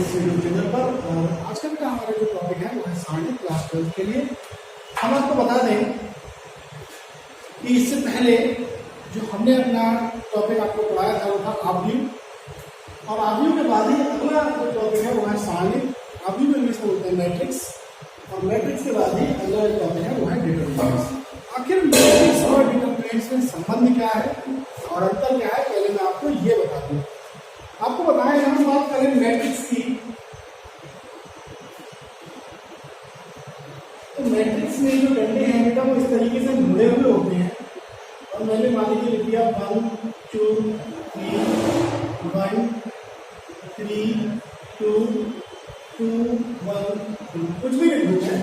इस YouTube channel पर। और आजकल का हमारा जो टॉपिक है वो है सारणी क्लास 12 के लिए। हम आपको बता दें कि इससे पहले जो हमने अपना टॉपिक आपको पढ़ाया था वो था आव्यूह, और आव्यूह के बाद ही अगला जो टॉपिक है वो है सारणी। आव्यूह में इंग्लिश में बोलते हैं मैट्रिक्स, और मैट्रिक्स के बाद ही अगला जो टॉपिक है वो है डिटरमिनेंट्स। आखिर मैट्रिक्स और डिटरमिनेंट्स में संबंध क्या है और अंतर क्या है, पहले मैं आपको ये बता दूं। आपको बताएं, हम बात करें मैट्रिक्स की, तो मैट्रिक्स में जो डंडे हैं बेटा वो इस तरीके से मुड़े हुए होते हैं। और मैंने मान लीजिए लिख दिया 1 2 3 1 3 2 2 1 2, कुछ भी लिख दूं मैं।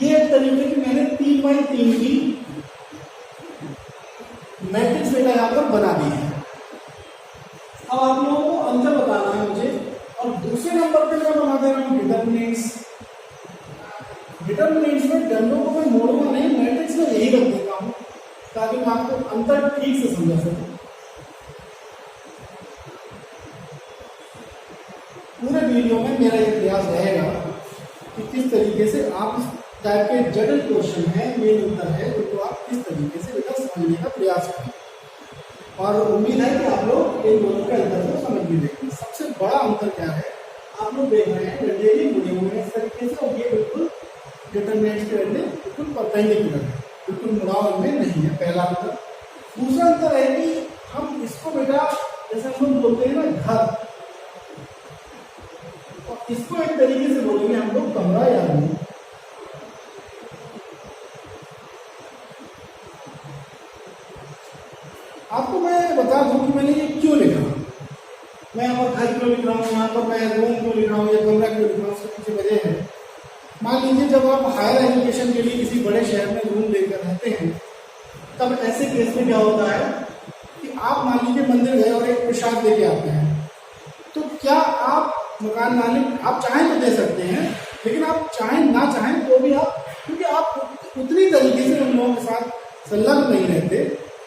ये एक तरीके की मैंने 3x3 की मैट्रिक्स बेटा यहाँ पर बना दी है। अब आप लोगों को अंतर बताना है मुझे, और दूसरे नंबर पे मैं बना दे रहा हूँ डिटरमिनेंट्स। डिटरमिनेंट्स में डंडों को मैं मोड़ूंगा नहीं, मैट्रिक्स में यही रख देता हूँ ताकि मैं आपको अंतर ठीक से समझा सकूं। पूरे वीडियो में मेरा ये प्रयास रहेगा कि किस तरीके से आप इस टाइप के जटिल क्वेश्चन है, मेन उत्तर है, उनको आप किस तरीके से बेटा समझने का प्रयास करें। और उम्मीद है कि आप लोग इन दोनों के अंतर को समझ भी लेंगे। सबसे बड़ा अंतर क्या है, आप लोग देख रहे हैं डंडे भी मुड़े हुए हैं इस तरीके से, और ये बिल्कुल डिटरमिनेंट्स के डंडे बिल्कुल परपेंडिकुलर है, बिल्कुल मुड़ाव में नहीं है, पहला अंतर। दूसरा अंतर है कि हम इसको बेटा जैसे हम लोग बोलते हैं ना घर, और इसको एक तरीके से बोलेंगे हम लोग कमरा या रूम। आपको मैं बता दूं कि मैंने ये क्यों लिखा, मैं यहाँ पर घर क्यों लिख रहा हूँ, यहाँ पर मैं रूम क्यों लिख रहा हूँ या कमरा क्यों लिख रहा हूँ, उसके पीछे वजह है। मान लीजिए जब आप हायर एजुकेशन के लिए किसी बड़े शहर में रूम लेकर रहते हैं, तब ऐसे केस में क्या होता है कि आप मान लीजिए मंदिर गए और एक प्रसाद लेके आते हैं, तो क्या आप मकान मालिक आप चाहें तो दे सकते हैं, लेकिन आप चाहें ना चाहें तो भी आप, क्योंकि आप उतनी तरीके से उन लोगों के साथ संलग्न नहीं रहते,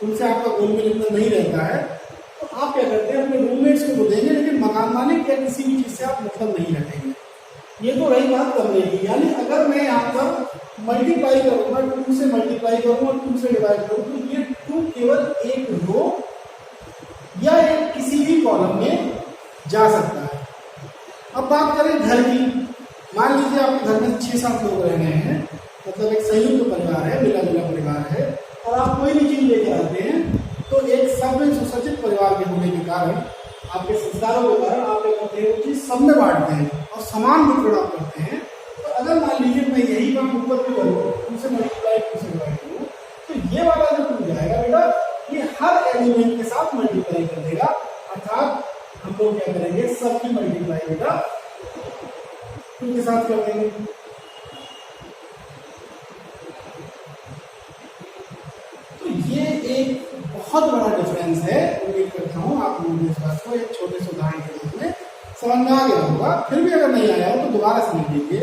उनसे आपका गोलमेल इतना नहीं रहता है, तो आप क्या करते हैं अपने रूममेट्स को तो देंगे, लेकिन मकान मालिक या किसी भी चीज से आप मतलब नहीं रखेंगे। ये तो रही बात करने की, यानी अगर मैं यहाँ पर मल्टीप्लाई करूंगा, 2 से मल्टीप्लाई करूंगा, 2 से डिवाइड करूँ, तो ये 2 केवल एक रो या एक किसी भी कॉलम में जा सकता है। अब बात करें घर की, मान लीजिए आपके घर में 6-7 लोग रह रहे हैं, मतलब एक संयुक्त परिवार है, मिला जुला परिवार है, और आप कोई भी चीज लेकर आते हैं, तो एक सब में सुसज्जित परिवार के होने के कारण, आपके संस्कारों के कारण आप क्या करते हैं, वो चीज सब में बांटते हैं और समान वितरण आप करते हैं। तो अगर मान लीजिए मैं यही काम ऊपर भी करूँ, 2 से मल्टीप्लाई 2 से डिवाइड करूँ, तो ये वाला जो टू जाएगा बेटा, ये हर एलिमेंट के साथ मल्टीप्लाई कर देगा, अर्थात हम लोग क्या करेंगे, सबकी मल्टीप्लाई बेटा 2 के साथ कर देंगे। ये एक बहुत बड़ा डिफरेंस है। उम्मीद करता हूँ आप लोगों ने इस बात को एक छोटे से उदाहरण के रूप में समझ में आ गया होगा। फिर भी अगर नहीं आया हो तो दोबारा समझ लीजिए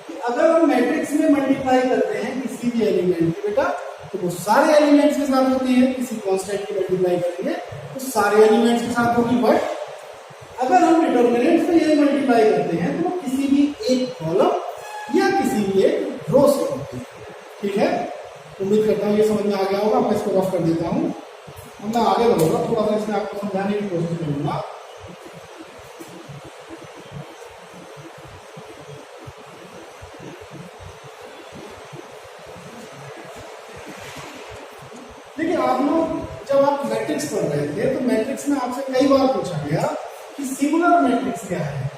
कि अगर हम मैट्रिक्स में मल्टीप्लाई करते हैं किसी भी एलिमेंट की बेटा, तो वो सारे एलिमेंट्स के साथ होती है। किसी कांस्टेंट की मल्टीप्लाई करेंगे तो सारे एलिमेंट्स के साथ होगी, बट अगर हम डिटरमिनेंट्स में ये मल्टीप्लाई करते हैं तो वो किसी भी एक कॉलम या किसी भी एक रो से होती है। ठीक है, उम्मीद करता हूँ ये समझ में आ गया होगा। मैं इसको रफ कर देता हूँ, मैं आगे बढ़ूंगा, थोड़ा सा इसमें आपको समझाने की कोशिश करूंगा। देखिए, आप लोग जब आप मैट्रिक्स पढ़ रहे थे तो मैट्रिक्स में आपसे कई बार पूछा गया कि सिंगुलर मैट्रिक्स क्या है।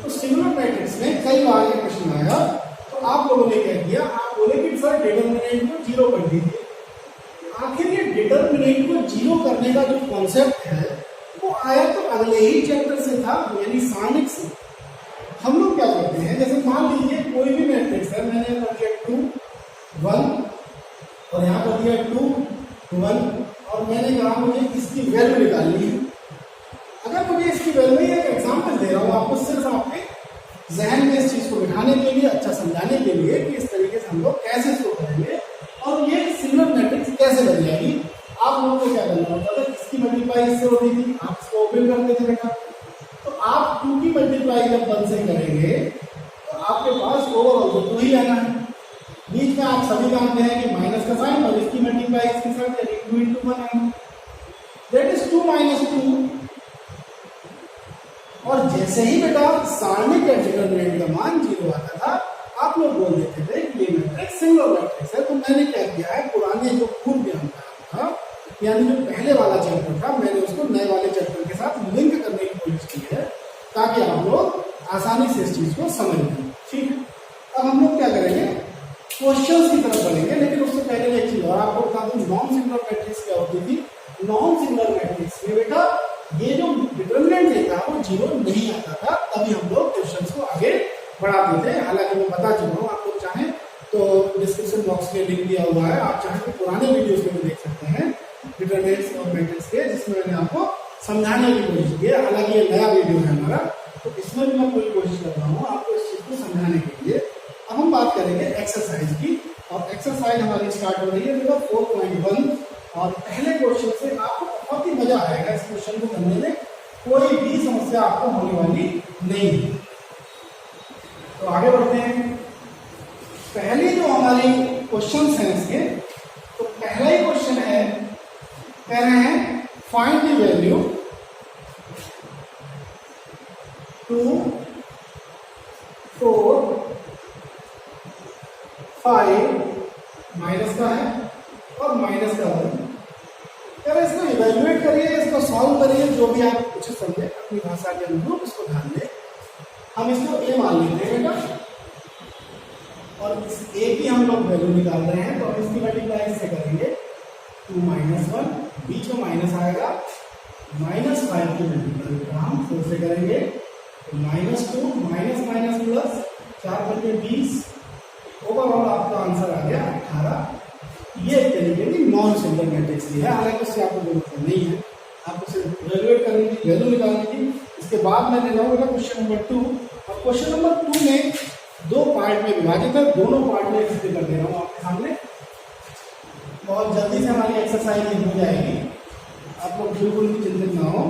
तो सिंगुलर मैट्रिक्स में कई बार ये प्रश्न आया, तो आप लोगों ने क्या किया, आप बोले कि सर डिटरमिनेंट को 0 कर दीजिए। आखिर ये डिटरमिनेंट को 0 करने का जो कॉन्सेप्ट है वो आया तो अगले ही चैप्टर से था, यानी सारणिक से। हम लोग क्या करते हैं, जैसे मान लीजिए कोई भी मैट्रिक्स है, मैंने कर दिया 2 1 और यहाँ कर दिया 2 1, और मैंने कहा मुझे इसकी वैल्यू निकालनी है। अगर मुझे इसकी वैल्यू, एक एग्जाम्पल दे रहा हूँ आपको, सिर्फ आपके जहन में इस चीज को बिठाने के लिए, अच्छा समझाने के लिए कि इस तरीके से हम लोग कैसे शो करेंगे और ये सिंगुलर मैट्रिक्स कैसे बन जाएगी। आप लोगों को क्या करना होता था, इसकी मल्टीप्लाई इससे होती थी, आप इसको ओपन करते थे बेटा। तो आप 2 की मल्टीप्लाई जब 1 से करेंगे तो आपके पास ओवरऑल तो 2 ही आना है। बीच में आप सभी जानते हैं कि माइनस का साइन और इसकी मल्टीप्लाई इसके साथ यानी 2 into 1 आना, दैट इज 2 - 2। और जैसे ही बेटा सारणिक डिटरमिनेंट का मान 0 आता था, आप लोग बोल देते थे कि ये मैट्रिक्स सिंगल मैट्रिक्स है। तो मैंने क्या किया है, पुराने जो पूर्व ज्ञान था यानी जो पहले वाला चैप्टर था, मैंने उसको नए वाले चैप्टर के साथ लिंक करने की कोशिश की है ताकि आप लोग आसानी से इस चीज को समझ लें। ठीक है, अब हम लोग क्या करेंगे, क्वेश्चंस की तरफ बढ़ेंगे। लेकिन उससे पहले एक चीज और आपको बता दूं, नॉन सिंगुलर मैट्रिक्स क्या होती थी। नॉन सिंगुलर मैट्रिक्स में बेटा ये जो डिटरमिनेंट देता वो 0 नहीं आता था, तभी हम लोग क्वेश्चंस को आगे बढ़ाते थे। हालांकि मैं बता चुका हूँ, आप लोग चाहें तो डिस्क्रिप्शन बॉक्स में लिंक दिया हुआ है, आप चाहें तो पुराने वीडियोस में भी देख सकते हैं डिटरमिनेंट्स और मैट्रिक्स के, जिसमें मैंने आपको समझाने की कोशिश की है। हालांकि ये नया वीडियो है हमारा, तो इसमें भी मैं पूरी कोशिश कर रहा हूँ आपको इस चीज को समझाने के लिए। अब हम बात करेंगे एक्सरसाइज की, और एक्सरसाइज हमारी स्टार्ट हो रही है बेटा 4.1। और पहले क्वेश्चन से आपको बहुत ही मजा आएगा इस क्वेश्चन को करने में, कोई भी समस्या आपको होने वाली नहीं है। तो आगे बढ़ते हैं। पहले जो हमारी क्वेश्चंस हैं इसके, तो पहला ही क्वेश्चन है, कह रहे हैं फाइंड द वैल्यू 2, 4, 5 माइनस का है और माइनस का 1। यार इसको इवेल्युएट करिए, इसको सॉल्व करिए, जो भी आप कुछ समझे अपनी भाषा के अनुरूप इसको ध्यान दें। हम इसको ए मान लेते हैं बेटा, और इस ए की हम लोग वैल्यू निकाल रहे हैं, तो हम इसकी मल्टीप्लाई से करेंगे 2 - 1, बीच में माइनस आएगा, -5 की मल्टीप्लाई हम 4 से करेंगे, तो -2 माइनस प्लस 4 × 20, ओवरऑल आपका आंसर आ गया 18। ये एक तरीके की नॉन सिंगुलर मैट्रिक्स की है, हालांकि उससे आपको जरूरत नहीं है, आपको सिर्फ इवैल्यूएट करने की, वैल्यू निकालने की। इसके बाद मैं ले जाऊंगा क्वेश्चन नंबर 2, और क्वेश्चन नंबर 2 में 2 पार्ट में विभाजित है, दोनों पार्ट में एक्सप्लेन कर दे रहा हूँ आपके सामने। बहुत जल्दी से हमारी एक्सरसाइज हो जाएगी, आप लोग बिल्कुल भी चिंतित ना हो,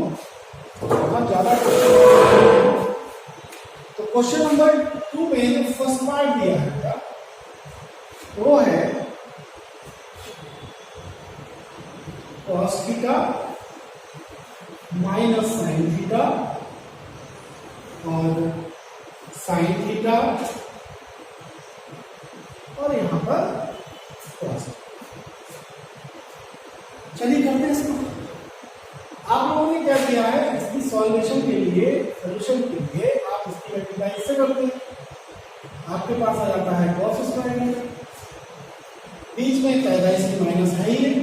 बहुत ज्यादा क्वेश्चन। तो क्वेश्चन नंबर 2 में जो फर्स्ट पार्ट दिया है वो है cos theta minus sine theta और साइन थीटा, और यहां पर cos। चलिए करते हैं इसको। आप लोगों ने क्या किया है, इसकी सॉल्यूशन के लिए, सोल्यूशन के लिए आप इसकी मल्टीप्लाई इससे करते हैं, आपके पास आ जाता है cos स्क्वायर, बीच में पैदाइश की माइनस है ही है,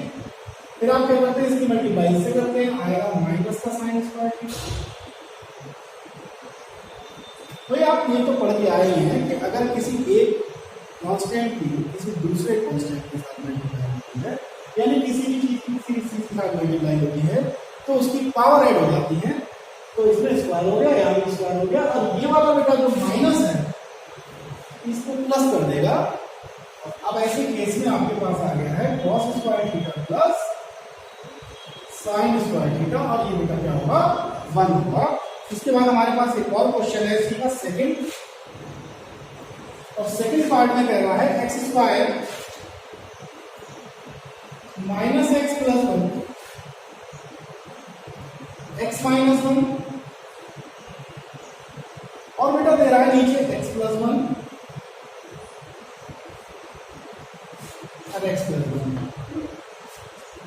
फिर आप क्या करते हैं, इसकी मल्टीप्लाई से करते हैं, आएगा माइनस का साइन स्क्वायर। तो आप ये तो पढ़ के आए हैं कि अगर किसी एक कांस्टेंट की किसी दूसरे कांस्टेंट के साथ मल्टीप्लाई होती है, यानी किसी भी चीज की किसी चीज के साथ मल्टीप्लाई होती है, तो उसकी पावर ऐड हो जाती है, तो इसमें स्क्वायर हो गया, यहाँ भी स्क्वायर हो गया, और ये वाला बेटा जो माइनस है इसको प्लस कर देगा। अब ऐसे केस में आपके पास आ गया है cos square theta plus sine square theta, और ये बेटा क्या होगा 1 होगा। इसके बाद हमारे पास एक और क्वेश्चन है इसका सेकंड, और सेकंड पार्ट में कह रहा है x square minus x plus 1, x minus 1, और बेटा दे रहा है नीचे एक्स प्लस 1 और एक्स प्लस 1।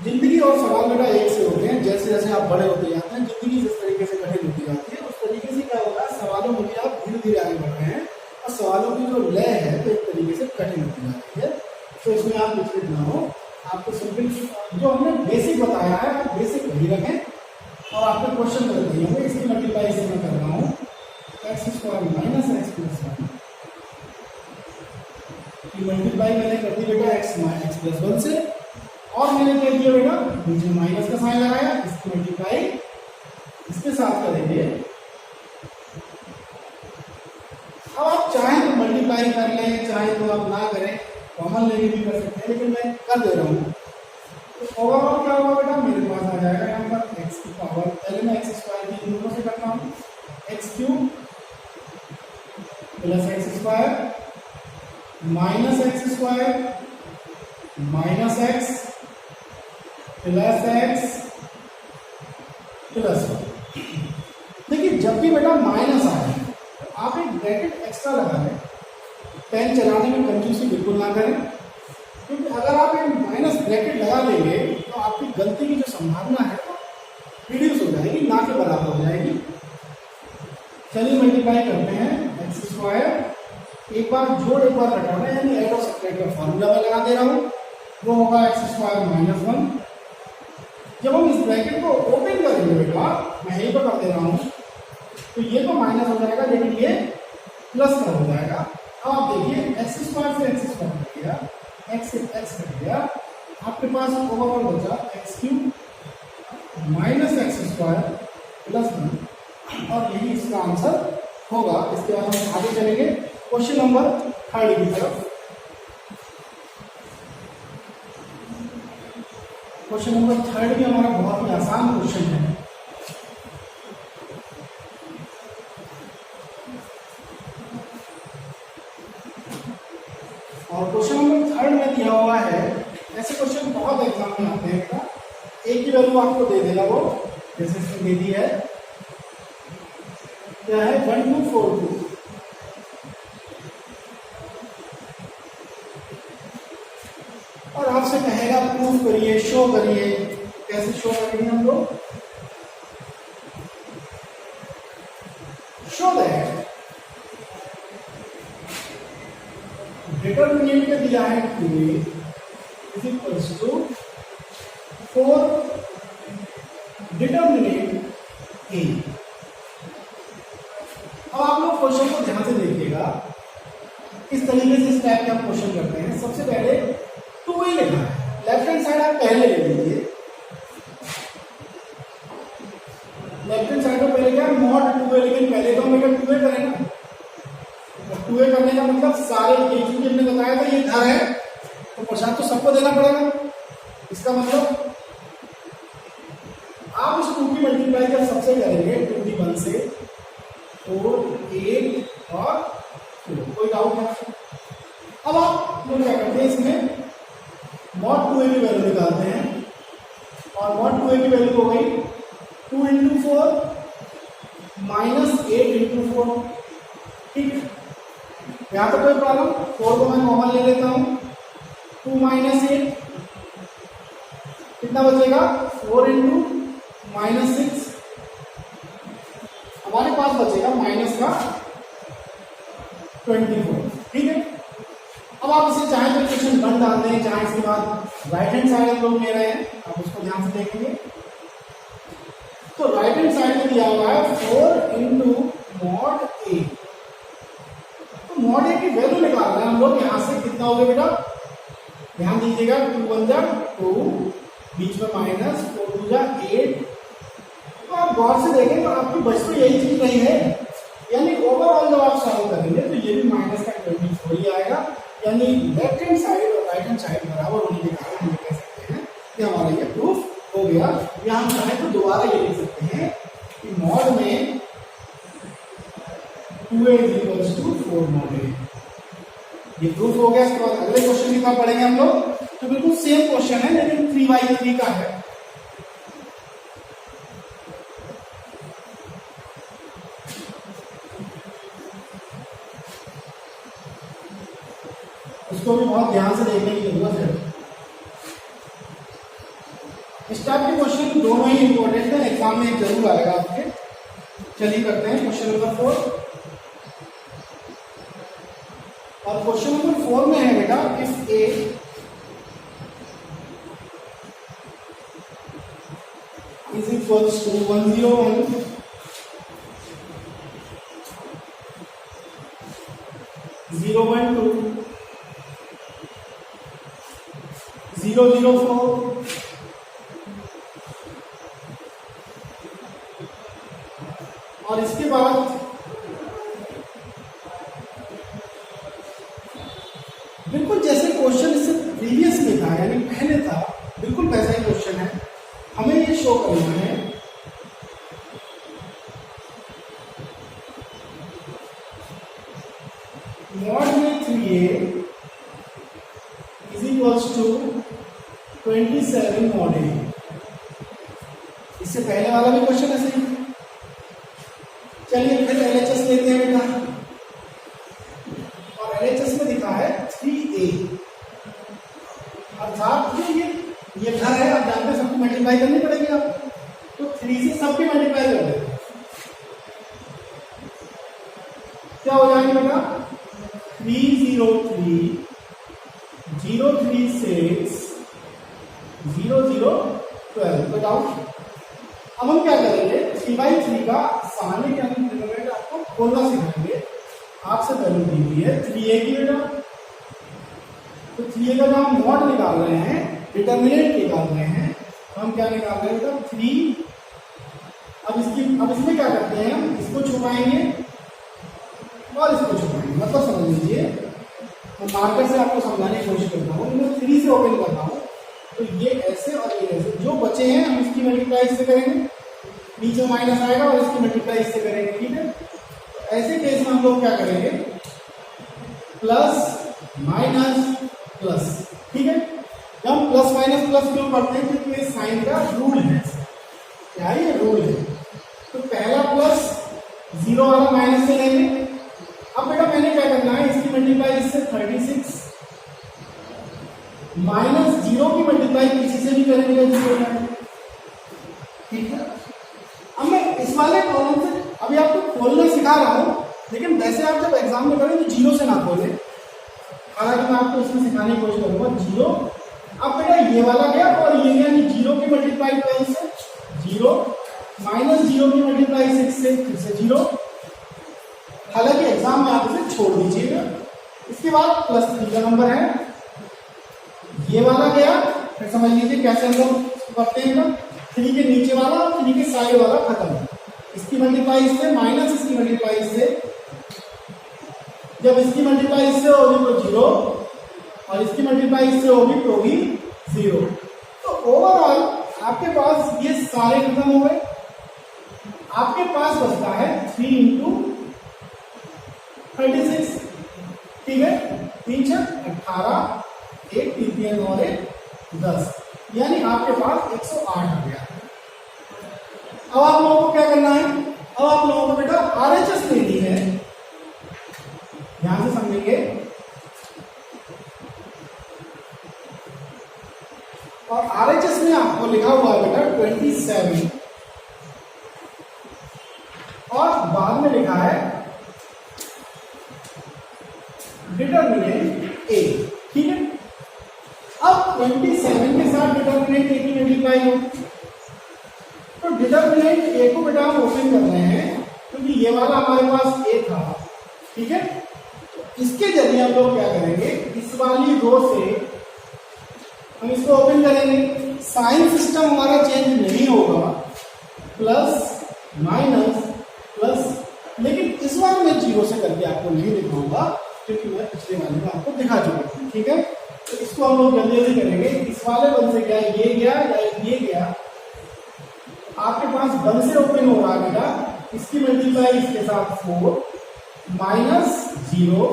जिंदगी और सवाल बेटा एक से होते हैं, जैसे जैसे आप बड़े होते जाते हैं जिंदगी जिस तरीके से कठिन होती जाती है, उस तरीके से क्या होगा, सवालों में भी आप धीरे धीरे आगे बढ़ रहे हैं, और सवालों की जो लय है तो एक तरीके से कठिन होती जाती है। तो इसमें आप विचलित ना हो, आपको सिंपल जो हमने बेसिक बताया है आप बेसिक वही रखें, और आपके क्वेश्चन कर दिए होंगे। इसकी मल्टीप्लाई से मैं कर रहा हूँ x square minus x plus 1 की मल्टीप्लाई मैंने कर दी बेटा एक्स प्लस 1 से, और मैंने क्या किया बेटा नीचे माइनस का साइन लगाया, इसकी मल्टीप्लाई इसके साथ करेंगे। अब आप चाहें तो मल्टीप्लाई कर लें, चाहे तो आप ना करें, कॉमन लेके भी कर सकते हैं, लेकिन मैं कर दे रहा हूँ। तो ओवरऑल क्या होगा और पहले मैं एक्स स्क्वायर की दोनों से करता हूँ, x cube plus x square minus x square minus x plus x plus. देखिए जब भी बेटा माइनस आए तो आप एक ब्रैकेट एक्स्ट्रा लगा लें, पेन चलाने में कंजूसी बिल्कुल ना करें, क्योंकि अगर आप एक माइनस ब्रैकेट लगा देंगे तो आपकी गलती की जो संभावना है रिड्यूस हो जाएगी, ना के बराबर हो जाएगी। चलिए मल्टीप्लाई करते हैं एक्स स्क्वायर, एक बार जोड़ एक बार घटाना, यानी एड और सब्ट्रैक्ट का फॉर्मूला मैं लगा दे रहा हूँ, वो होगा एक्स स्क्वायर माइनस 1। जब हम इस ब्रैकेट को ओपन करेंगे बेटा, मैं यही पर कर दे रहा हूँ, तो ये तो माइनस हो जाएगा लेकिन ये प्लस का हो जाएगा। अब आप देखिए एक्स स्क्वायर से एक्स स्क्वायर कट गया, एक्स से एक्स कट गया, आपके पास ओवरऑल बचा x cube minus x square plus 1, और यही इसका आंसर होगा। इसके बाद हम आगे चलेंगे क्वेश्चन नंबर 3 की तरफ। क्वेश्चन नंबर 3 भी हमारा बहुत ही आसान क्वेश्चन है। और क्वेश्चन नंबर 3 में दिया हुआ है, ऐसे क्वेश्चन बहुत एग्जाम में आते हैं बेटा, एक की वैल्यू आपको दे देगा वो, जैसे इसमें दे दी है, क्या है 1242, और आपसे कहेगा प्रूफ करिए, शो करिए। कैसे शो करेंगे हम लोग? शो दैट डिटरमिनेंट में दिया है 2a is equals to 4 determinant a। अब आप लोग क्वेश्चन को ध्यान से देखिएगा, इस तरीके से इस टाइप का क्वेश्चन करते हैं। सबसे पहले 2a लिखा है, लेफ्ट हैंड साइड आप पहले ले लीजिए, लेफ्ट हैंड साइड को पहले क्या मॉड 2a, लेकिन पहले तो हम बेटा 2a करेंगे। 2a करने का मतलब सारे ये चीजें हमने बताया था, ये घर है तो प्रसाद तो सबको देना पड़ेगा। इसका मतलब आप इस 2 की मल्टीप्लाई जब सबसे करेंगे 2d1 से 4 8 और 2, कोई डाउट है? अब आप लोग क्या करते हैं, इसमें मॉड 2a की वैल्यू निकालते हैं, और मॉड 2a की वैल्यू हो गई 2 इंटू 4 माइनस 8 इंटू 4। ठीक है, यहाँ तो कोई प्रॉब्लम, 4 को मैं कॉमन ले लेता हूँ, 2 माइनस 8 कितना बचेगा 4 इंटू माइनस 6, हमारे पास बचेगा माइनस का 24। ठीक है, अब आप इसे चाहे तो इक्वेशन 1 डाल दें, चाहे इसके बाद राइट हैंड साइड हम लोग ले रहे हैं, आप उसको ध्यान से देखेंगे। तो राइट हैंड साइड में दिया हुआ है 4 इंटू मॉड a, तो मॉड a की वैल्यू निकालना है हम लोग। यहां से कितना हो गया बेटा, ध्यान दीजिएगा, 2 1 जा 2, बीच में माइनस, 4 2 जा 8। तो आप गौर से देखें तो आपकी बच तो यही चीज नहीं है, यानी ओवरऑल जब आप सॉल्व करेंगे तो ये भी माइनस का 24 ही आएगा, यानी लेफ्ट हैंड साइड और राइट हैंड साइड बराबर होने के कारण हम कह सकते हैं कि हमारा ये प्रूफ हो गया। या हम चाहे तो दोबारा ये लिख सकते हैं कि मॉड में 2a is equals to 4 mod a, ये प्रूफ हो गया। इसके बाद अगले क्वेश्चन की तरफ पढ़ेंगे हम लोग, तो बिल्कुल सेम क्वेश्चन है लेकिन 3x3 का है। उसको भी बहुत ध्यान से देखने की जरूरत है। इस टाइप के क्वेश्चन दोनों ही इंपॉर्टेंट है, एग्जाम में जरूर आएगा आपके। चलिए करते हैं क्वेश्चन नंबर 4। और क्वेश्चन नंबर 4 में है बेटा, if a is equals to 101 012 004 और इसके बाद बिल्कुल जैसे क्वेश्चन इससे प्रीवियस में था, यानी पहले था, बिल्कुल वैसा ही क्वेश्चन है। हमें ये शो करना है 27 मॉड ए। इससे पहले वाला भी क्वेश्चन ऐसे ही। चलिए फिर LHS लेते हैं बेटा, और LHS में दिखा है 3A, अर्थात ये घर है, आप जानते हैं सबको मल्टीप्लाई करनी पड़ेगी आप, तो 3 से सबकी मल्टीप्लाई कर देते हैं। क्या हो जाएगा बेटा 303 036 0012। बताओ अब हम क्या करेंगे, 3/3 का सामने के अंदर आपको खोलना सिखाएंगे। आपसे वैल्यू दी हुई है 3A की बेटा, तो 3A का जो हम मॉड निकाल रहे हैं, डिटर्मिनेंट निकाल रहे हैं, तो हम क्या निकाल रहे हैं बेटा 3। अब इसमें क्या करते हैं, हम इसको छुपाएंगे और इसको छुपाएंगे। मतलब समझ लीजिए, मैं मार्कर से आपको समझाने की कोशिश करता हूँ, मैं 3 से ओपन कर रहा हूँ, तो ये ऐसे और ये ऐसे, जो बचे हैं हम इसकी मल्टीप्लाई इससे करेंगे, नीचे माइनस आएगा और इसकी मल्टीप्लाई इससे करेंगे। ठीक है, तो ऐसे केस में हम लोग क्या करेंगे, प्लस माइनस प्लस। ठीक है, जब हम प्लस माइनस प्लस क्यों करते हैं, क्योंकि ये साइन का रूल है। क्या ये रूल है, तो पहला प्लस 0 वाला माइनस से लेंगे। अब बेटा मैंने क्या करना है, इसकी मल्टीप्लाई इससे 36 माइनस 0 की मल्टीप्लाई किसी से भी करेंगे 0 है। ठीक है, अब मैं इस वाले कॉलम से अभी आपको खोलना सिखा रहा हूं, लेकिन वैसे आप जब एग्जाम में करें तो 0 से ना खोलें, हालांकि मैं आपको इसमें सिखाने की कोशिश करूंगा 0। अब बेटा ये वाला गया और ये यानी 0 की मल्टीप्लाई 12 से 0 माइनस 0 की मल्टीप्लाई 6 से फिर से 0। हालांकि एग्जाम में आप इसे छोड़ दीजिएगा। इसके बाद प्लस 3 का नंबर है, ये वाला गया, फिर समझ लीजिए कैसे हम लोग करते हैं, 3 के नीचे वाला और 3 के साइड वाला खत्म। इसकी मल्टीप्लाई इससे माइनस इसकी मल्टीप्लाई इससे, जब इसकी मल्टीप्लाई इससे होगी तो 0 और इसकी मल्टीप्लाई इससे होगी तो भी 0। तो ओवरऑल आपके पास ये सारे खत्म हो गए। आपके पास बचता है 3 इंटू 36। ठीक है, 3 18, 1 3 और 1 10, यानी आपके पास 108 आ गया। अब आप लोगों को क्या करना है, अब आप लोगों को बेटा RHS लेनी है। ध्यान से समझेंगे, और RHS में आपको लिखा हुआ है बेटा 27 और बाद में लिखा है डिटर्मिनेंट A। ठीक है, अब 27 के साथ डिटर्मिनेंट A की मल्टीप्लाई हो, तो डिटर्मिनेंट A को बेटा हम ओपन कर रहे हैं, क्योंकि ये वाला हमारे पास A था। ठीक है, तो इसके जरिए हम लोग क्या करेंगे, इस वाली रो से हम इसको ओपन करेंगे। साइन सिस्टम हमारा चेंज नहीं होगा, प्लस माइनस प्लस, लेकिन इस बार मैं 0 से करके आपको नहीं दिखाऊंगा, क्योंकि मैं पिछले वाले में आपको दिखा चुका हूं। ठीक है, तो इसको हम लोग जल्दी जल्दी करेंगे। इस वाले बन से क्या ये गया या ये गया, आपके पास बन से ओपन हो रहा है बेटा, इसकी मल्टीप्लाई इसके साथ 4 माइनस 0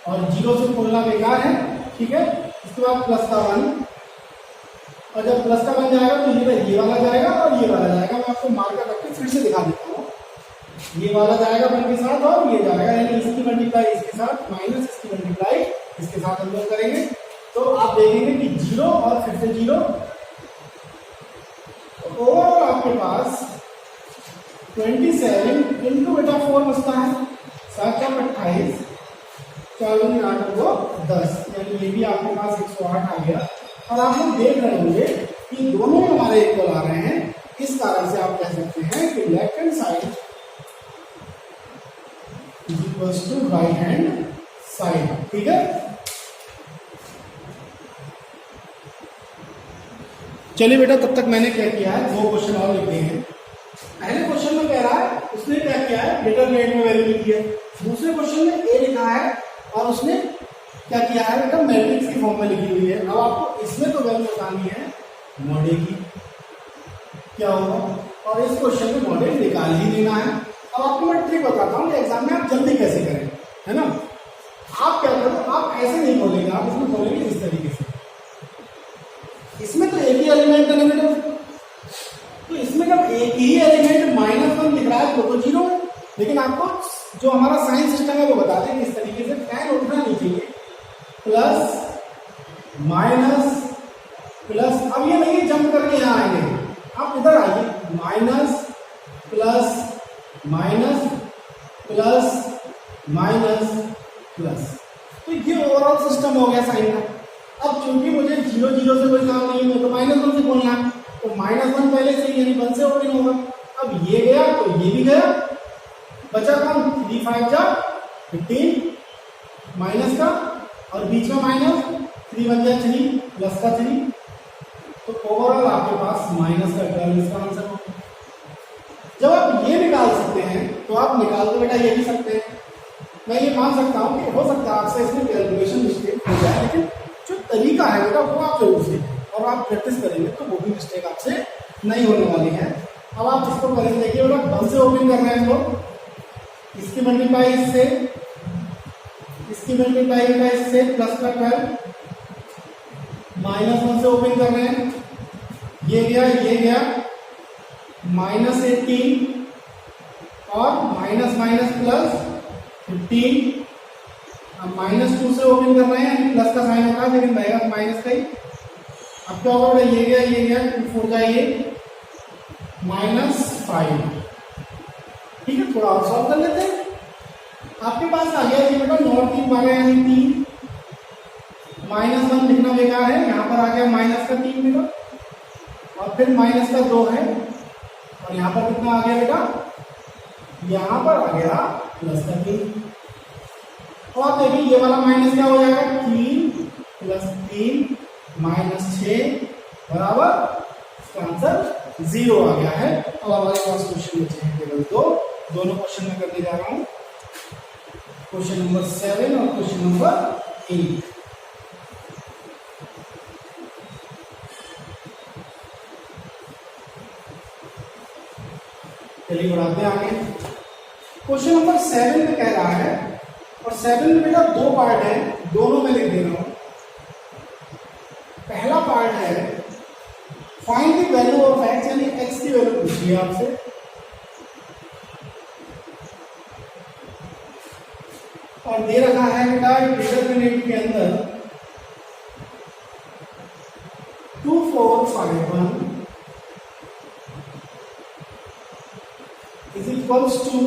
और 0 से खोलना बेकार है। ठीक है, इसके बाद प्लस का 1, और जब प्लस का 1 जाएगा तो ये वाला जाएगा और ये वाला जाएगा। मैं आपको मार्कर रख के फिर से दिखा देता हूँ, ये वाला जाएगा 1 के साथ और ये जाएगा, यानी इसकी मल्टीप्लाई इसके साथ माइनस इसकी मल्टीप्लाई इसके साथ हम लोग करेंगे। तो आप देखेंगे कि 0 और फिर से 0, ओवरऑल आपके पास 27 इंटू बेटा 4 बचता है, 7 4 28, 4 दूनी 8 को 10, यानी ये भी आपके पास 108 आ गया। और आप लोग देख रहे होंगे कि दोनों हमारे इक्वल आ रहे हैं, इस कारण से आप कह सकते हैं कि left hand side is equals to right hand side. ठीक है, चलिए बेटा, तब तक मैंने क्या किया है, 2 क्वेश्चन और लिखे हैं। पहले क्वेश्चन में कह रहा है, उसने क्या किया है, डिटरमिनेंट में वैल्यू लिखी है। दूसरे क्वेश्चन में A लिखा है और उसने क्या किया है बेटा, मैट्रिक्स की फॉर्म में लिखी हुई है। अब आपको इसमें तो वैल्यू बतानी है मॉड A की क्या होगा, और इस क्वेश्चन में मॉड A निकाल ही देना है। अब आपको मैं ट्रिक बताता हूँ कि एग्जाम में आप जल्दी कैसे करें, है ना। आप क्या करो, आप ऐसे नहीं खोलेंगे, आप इसमें खोलेंगे इस तरीके से। प्लस, अब ये नहीं जंप करके यहाँ आएंगे, आप इधर आइए, minus plus minus plus minus plus, तो ये ओवरऑल सिस्टम हो गया साइन का। अब चूंकि मुझे 0 0 से कोई काम नहीं है तो -1 से बोलना है, तो -1 पहले से यानी 1 से ओपन होगा। अब ये गया तो ये भी गया, बचा कौन, 3 5 जा 15 माइनस का, और बीच में माइनस, 3 1 जा 3 प्लस का 3, तो ओवरऑल आपके पास माइनस का टर्म इसका आंसर होगा। जब आप ये निकाल सकते हैं तो आप निकाल के बेटा ये भी सकते हैं। मैं ये मान सकता हूँ कि हो सकता है आपसे इसमें कैलकुलेशन मिस्टेक हो जाए, लेकिन जो तरीका है बेटा वो आप जरूर सीखें और आप प्रैक्टिस करेंगे तो वो भी मिस्टेक आपसे नहीं होने वाली है। अब आप इसको करेंगे, देखिए बेटा 1 से ओपन कर रहे हैं तो इसकी मल्टीप्लाई इससे, इसकी मल्टीप्लाई का इससे, प्लस का 12, -1 से ओपन कर रहे हैं, ये गया -18 और माइनस माइनस प्लस 15, अब -2 से ओपन कर रहे हैं, प्लस का साइन होगा लेकिन रहेगा माइनस का ही। अब क्या होगा, ये गया 2 4 का ये -5। ठीक है, थोड़ा और सॉल्व कर लेते हैं। आपके पास आ गया ये बेटा नॉट 3 आ गया यानी 3, -1 लिखना बेकार है, यहाँ पर आ गया माइनस का 3 बेटा, और फिर माइनस का 2 है, और यहाँ पर कितना आ गया बेटा, यहाँ पर आ गया प्लस का 3। तो आप देखिए ये वाला माइनस क्या हो जाएगा, 3 + 3 -6 बराबर, इसका आंसर 0 आ गया है। अब हमारे पास क्वेश्चन बचे हैं केवल 2, दोनों क्वेश्चन में करने जा रहा हूं, क्वेश्चन नंबर 7 और क्वेश्चन नंबर 8। चलिए बढ़ाते हैं आगे। क्वेश्चन नंबर 7 में कह रहा है, और 7 में बेटा 2 पार्ट है, दोनों में लिख दे रहा हूं। पहला पार्ट है find the value of x, यानी x की वैल्यू पूछी है आपसे। और दे रखा है बेटा डिटरमिनेंट के अंदर 2 4 5 1 is equals to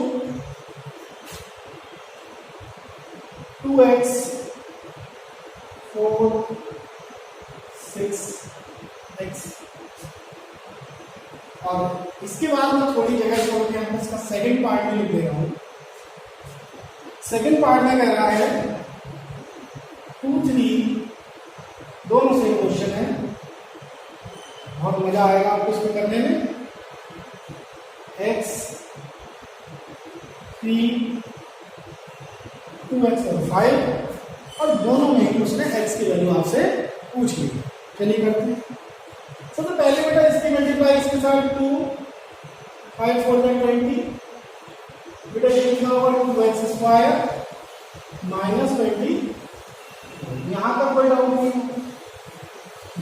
2x 4 6 x, और इसके बाद मैं थोड़ी जगह छोड़ के हम इसका सेकंड पार्ट में लिख दे रहा हूं। सेकंड पार्ट में कह रहा है 2 3, दोनों सेम क्वेश्चन है, बहुत मजा आएगा आपको इसको करने में। x 3 2x और 5, और दोनों में ही उसने x की वैल्यू आपसे पूछ ली। चलिए करते हैं। सबसे पहले बेटा इसकी मल्टीप्लाई इसके साथ 2 5 4 20, बेटा ये कितना होगा 2x स्क्वायर -20, यहां तक कोई डाउट नहीं।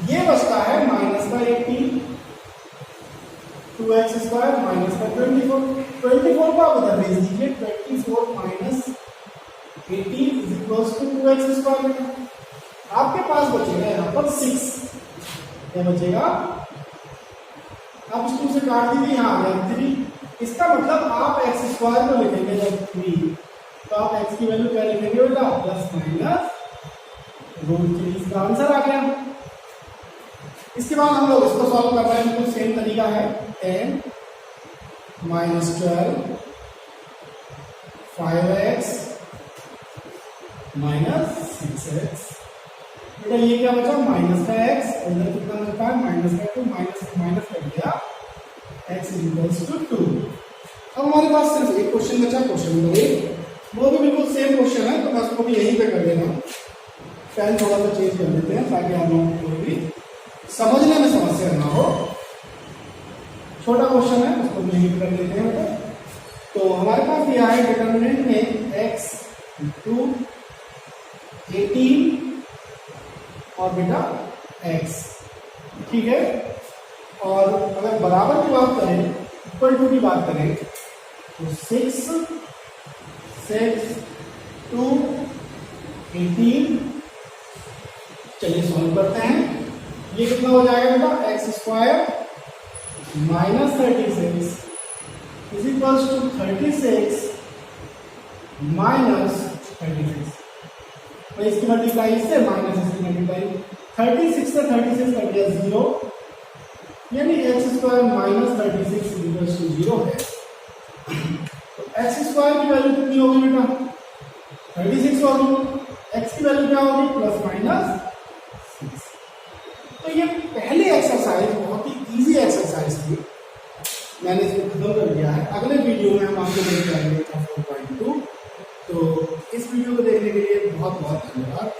ये बचता है माइनस का 18, 2x स्क्वायर माइनस का 24 को आप उधर भेज दीजिए, 24 minus 18 is equals to 2x square. आपके पास बचेगा यहाँ पर 6, क्या बचेगा, आप इस 2 से काट दीजिए, यहाँ आ गया 3। इसका मतलब आप x स्क्वायर को लिखेंगे जब 3, तो आप x की वैल्यू क्या लिखेंगे बेटा, प्लस माइनस √3, इसका आंसर आ गया। इसके बाद हम लोग इसको सॉल्व कर रहे हैं, बिल्कुल सेम तरीका है। 10 -12 5x -6x, बेटा ये क्या बचा, माइनस का x, इधर कितना बचता है माइनस का 2, माइनस कर दिया, x = 2। अब हमारे पास सिर्फ एक क्वेश्चन बचा, क्वेश्चन नंबर 1, वो भी बिल्कुल सेम क्वेश्चन है, तो बस वो भी यहीं पे कर देना। पेन थोड़ा सा चेंज कर देते हैं ताकि हम लोगों को भी समझने में समस्या ना हो। छोटा क्वेश्चन है, उसको हम यहीं कर देते हैं बेटा। तो हमारे पास दिया है डिटरमिनेंट में x 2 18 और बेटा x, ठीक है। और अगर बराबर की बात करें, इक्वल टू की बात करें, तो 6 6 2 18। चलिए सॉल्व करते हैं। ये कितना हो जाएगा बेटा, x square minus 36 is equals to 36 minus 36। तो इसकी मल्टीप्लाई इससे माइनस इसकी मल्टीप्लाई 36 से 36 कट गया 0, यानी x square minus 36 equals to 0 है। तो एक्स स्क्वायर की वैल्यू कितनी होगी बेटा, 36 होगी, एक्स की वैल्यू क्या होगी, प्लस माइनस 6। तो ये पहली एक्सरसाइज बहुत ही इजी एक्सरसाइज थी, मैंने इसको खत्म कर दिया है। अगले वीडियो में हम आपको लेके आएंगे 4.2। तो इस वीडियो को देखने के लिए बहुत बहुत धन्यवाद।